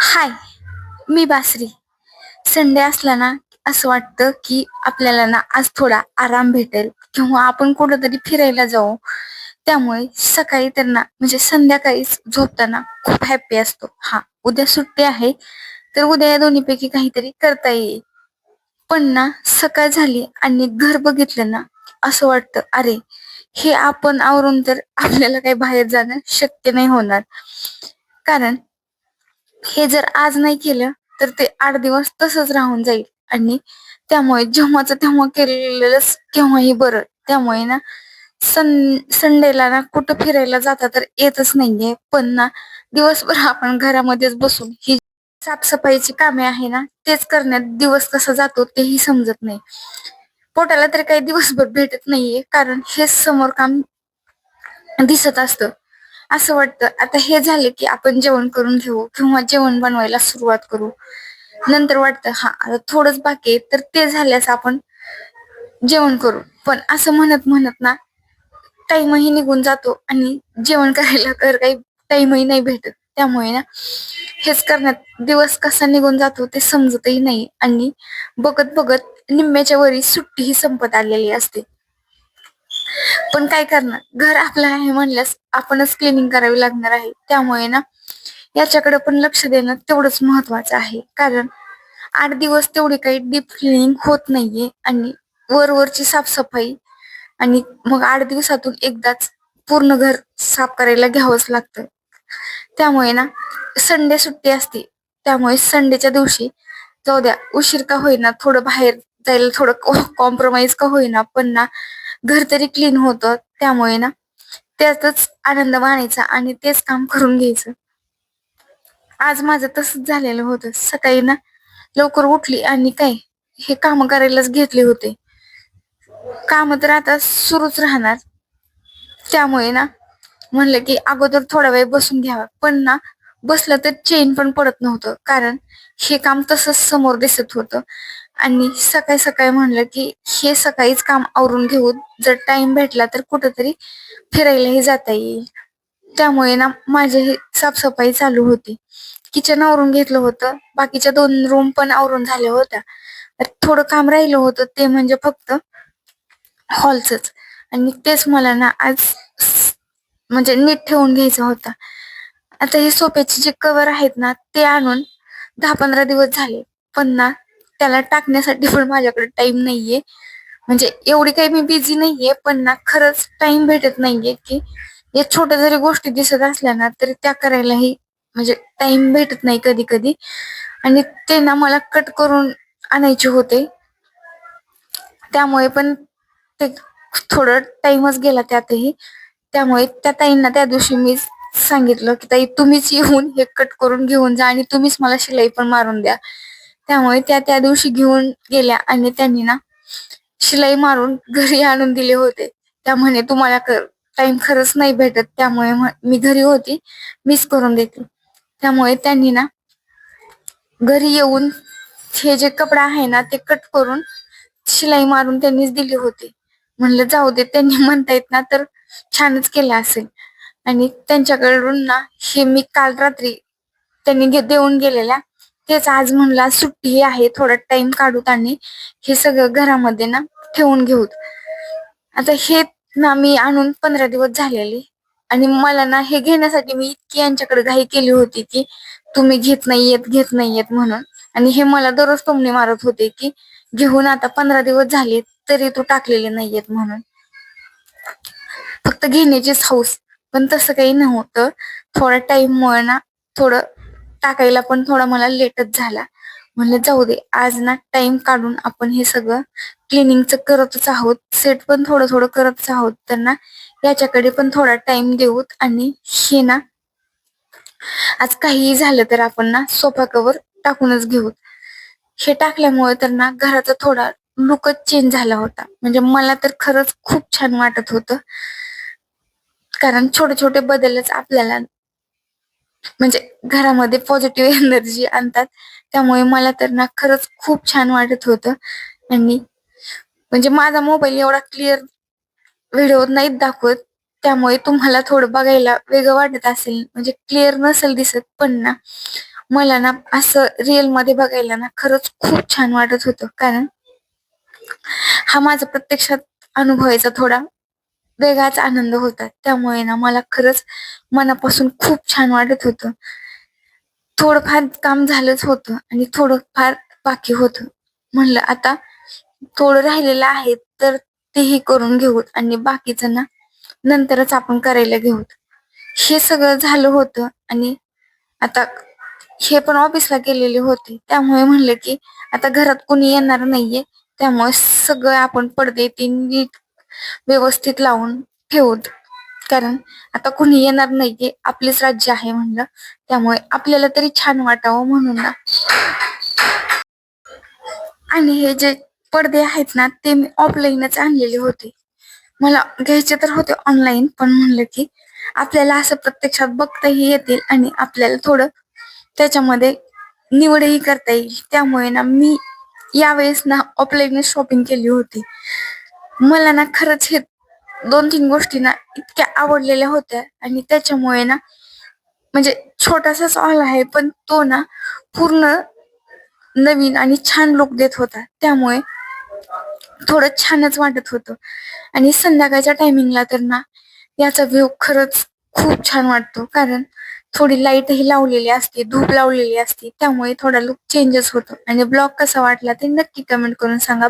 हाय, मी बासरी. संडे असला ना असं वाटतं की आपल्याला ना आज थोडा आराम भेटेल किंवा आपण कुठंतरी फिरायला जाऊ. त्यामुळे सकाळी तर ना म्हणजे संध्याकाळी झोपताना खूप हॅप्पी असतो. हा, उद्या सुट्टी आहे तर उद्या या दोन्हीपैकी काहीतरी करता येईल. पण ना सकाळ झाली आणि घर बघितलं ना असं वाटतं, अरे हे आपण आवरून तर आपल्याला काही बाहेर जाणं शक्य नाही होणार. कारण हे जर आज नाही केलं तर ते 8 दिवस तसंच राहून जाईल. आणि त्यामुळे जेव्हाच तेव्हा केलेलंच केव्हाही बरं. त्यामुळे ना संडेला ना कुठं फिरायला जाता तर येतच नाहीये. पण ना दिवसभर आपण घरामध्येच बसून ही साफसफाईची कामे आहे ना तेच करण्यात दिवस कसा जातो तेही समजत नाही. पोटाला तरी काही दिवसभर भेटत नाहीये, कारण हे समोर काम दिसत असतं. असं वाटतं आता हे झाले की आपण जेवण करून घेऊ किंवा जेवण बनवायला सुरुवात करू. नंतर वाटतं हा आता थोडंच बाकी आहे तर ते झाल्यास आपण जेवण करू. पण असं म्हणत म्हणत ना टाइमही निघून जातो आणि जेवण करायला तर काही टाइमही नाही भेटत. त्यामुळे ना हेच करण्यात दिवस कसा निघून जातो ते समजतही नाही. आणि बघत बघत निम्म्याच्या वरी सुट्टीही संपत आलेली असते. पण काय करणार, घर आपलं आहे म्हणल्यास आपणच क्लिनिंग करावी लागणार आहे. त्यामुळे ना याच्याकडे पण लक्ष देणं तेवढंच महत्वाचं आहे. कारण 8 दिवस तेवढी काही डीप क्लिनिंग होत नाहीये आणि वरवरची साफसफाई आणि मग 8 दिवसातून एकदाच पूर्ण घर साफ करायला घ्यावंच लागतं. त्यामुळे ना संडे सुट्टी असते. त्यामुळे संडेच्या दिवशी जाऊ द्या, उशीर का होईना थोडं बाहेर जायला थोडं कॉम्प्रोमाइज का होईना, पण ना घर तरी क्लीन होतं. त्यामुळे ना त्यातच आनंद मानायचा आणि तेच काम करून घ्यायचं. आज माझं तसंच झालेलं होतं. सकाळी ना लवकर उठली आणि काय हे काम करायलाच घेतले होते. काम तर आता सुरूच राहणार. त्यामुळे ना म्हणलं की अगोदर थोडा वेळ बसून घ्यावा. पण ना बसलं तर चैन पण पडत नव्हतं, कारण हे काम तसंच समोर दिसत होतं. आणि सकाळी सकाळी म्हणलं की हे सकाळीच काम आवरून घेऊ, जर टाइम भेटला तर कुठंतरी फिरायलाही जाता येईल. त्यामुळे ना माझी ही साफसफाई चालू होती. किचन आवरून घेतलं होतं, बाकीच्या 2 रूम पण आवरून झाल्या होत्या. तर थोडं काम राहिलं होतं ते म्हणजे फक्त हॉलचंच. आणि तेच मला ना आज म्हणजे नीट ठेवून घ्यायचं होतं. आता हे सोफ्याचे जे कव्हर आहेत ना ते आणून 10-15 दिवस झाले. पण ना त्याला टाकण्यासाठी पण माझ्याकडे टाइम नाहीये. म्हणजे एवढी काही मी बिझी नाहीये, पण ना खरंच टाइम भेटत नाहीये की या छोट्या जरी गोष्टी दिसत असल्या ना तरी त्या करायलाही म्हणजे टाइम भेटत नाही कधी कधी. आणि ते ना मला कट करून आणायचे होते. त्यामुळे पण ते थोडं टाइमच गेला त्यातही. त्यामुळे त्या ताईंना त्या दिवशी मी सांगितलं की ताई तुम्हीच येऊन हे कट करून घेऊन जा आणि तुम्हीच मला शिलाई पण मारून द्या. त्यामुळे त्या त्या दिवशी घेऊन गेल्या आणि त्यांनी ना शिलाई मारून घरी आणून दिले होते. त्या म्हणे तुम्हाला टाइम खरंच नाही भेटत, त्यामुळे मी घरी होती, मिस करून देते. त्यामुळे त्यांनी ना घरी येऊन हे जे कपडा आहे ना ते कट करून शिलाई मारून त्यांनीच दिली होती. म्हणलं जाऊ दे, त्यांनी म्हणतायत ना तर छानच केलं असेल. आणि त्यांच्याकडून ना हे मी काल रात्री त्यांनी देऊन गेलेल्या तेच आज म्हणलं सुट्टी आहे, थोडा टाइम काढूत आणि हे सगळं घरामध्ये ना ठेवून घेऊत. आता हे ना मी आणून 15 दिवस झालेले. आणि मला ना हे घेण्यासाठी मी इतकी यांच्याकडे घाई केली होती की तुम्ही घेत नाहीयेत म्हणून. आणि हे मला दररोज टोमणे मारत होते की घेऊन आता 15 दिवस झाले तरी तू टाकलेले नाहीयेत म्हणून. फक्त घेण्याचीच हौस. पण तसं काही नव्हतं. थोडा टाइम मुळे ना थोडं टाकायला पण थोडा मला लेटच झाला. म्हणलं जाऊ दे, आज ना टाइम काढून आपण हे सगळं क्लिनिंगचं करतच आहोत, सेट पण थोडं थोडं करतच आहोत, तर ना याच्याकडे पण थोडा टाइम देऊत. आणि हे ना आज काहीही झालं तर आपण ना सोफा कव्हर टाकूनच घेऊ. हे टाकल्यामुळे तर ना घराचा थोडा लुकच चेंज झाला होता. म्हणजे मला तर खरंच खूप छान वाटत होतं. कारण छोटे छोटे बदलच आपल्याला म्हणजे घरामध्ये पॉझिटिव्ह एनर्जी आणतात. त्यामुळे मला तर ना खरंच खूप छान वाटत होतं. आणि म्हणजे माझा मोबाईल एवढा क्लिअर व्हिडिओ नाहीत दाखवत, त्यामुळे तुम्हाला थोडं बघायला वेगळं वाटत असेल, म्हणजे क्लिअर नसेल दिसत, पण ना मला ना असं रिअल मध्ये बघायला ना खरंच खूप छान वाटत होतं. कारण हा माझा प्रत्यक्षात अनुभवायचा थोडा वेगळाच आनंद होता. त्यामुळे ना मला खरंच मनापासून खूप छान वाटत होतं. थोडंफार काम झालंच होतं आणि थोडंफार बाकी होतं. म्हणलं आता थोडं राहिलेलं आहे तर तेही करून घेऊत आणि बाकीचं ना नंतरच आपण करायला घेऊत. हे सगळं झालं होतं आणि आता हे पण ऑफिसला गेलेले होते. त्यामुळे म्हणलं की आता घरात कोणी येणार नाहीये. त्यामुळे सगळं आपण पडदे ते नीट व्यवस्थित लावून ठेवूत. कारण आता कोणी येणार नाहीये, आपलेच राज्य आहे म्हणलं. त्यामुळे आपल्याला तरी छान वाटावं म्हणून ना. आणि हे जे पडदे आहेत ना ते मी ऑफलाईनच आणलेले होते. मला घ्यायचे तर होते ऑनलाईन, पण म्हणलं की आपल्याला असं प्रत्यक्षात बघताही येतील आणि आपल्याला थोडं त्याच्यामध्ये निवडही करता येईल. त्यामुळे ना मी यावेळेस ना ऑफलाईनच शॉपिंग केली होती. मला ना खरंच हे 2-3 गोष्टी ना इतक्या आवडलेल्या होत्या आणि त्याच्यामुळे ना म्हणजे छोटासाच हॉल आहे, पण तो ना पूर्ण नवीन आणि छान लुक देत होता. त्यामुळे थोडं छानच वाटत होतं. आणि संध्याकाळच्या टायमिंगला तर ना याचा व्ह्यू खरंच खूप छान वाटतो. कारण थोडी लाईटही लावलेली असते, धूप लावलेली असते, त्यामुळे थोडा लुक चेंजेस होतो. आणि ब्लॉग कसा वाटला ते नक्की कमेंट करून सांगा.